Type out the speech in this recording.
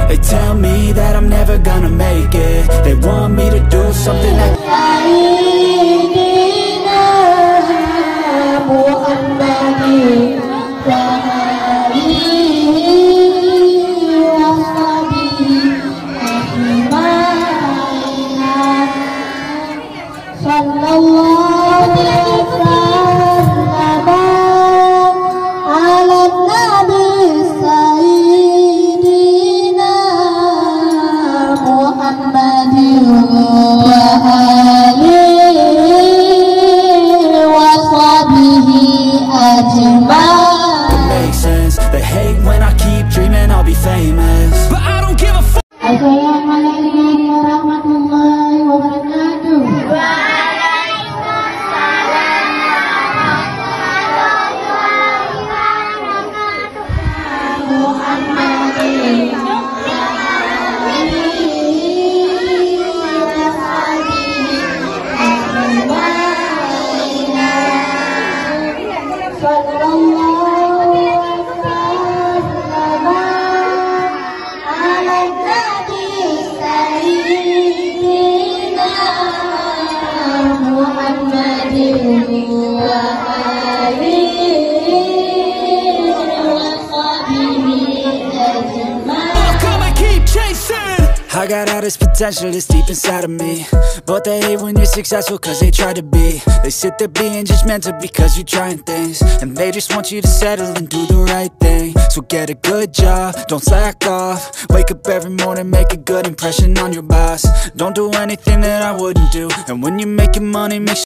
They tell me that I'm never gonna make it. They want me to do something that makes sense. They hate when I keep dreaming I'll be famous, but I don't give a fuck. Assalamualaikum warahmatullahi wabarakatuh. I got all this potential that's deep inside of me, but they hate when you're successful cause they try to be. They sit there being judgmental because you're trying things, and they just want you to settle and do the right thing. So get a good job, don't slack off. Wake up every morning, make a good impression on your boss. Don't do anything that I wouldn't do, and when you're making money, make sure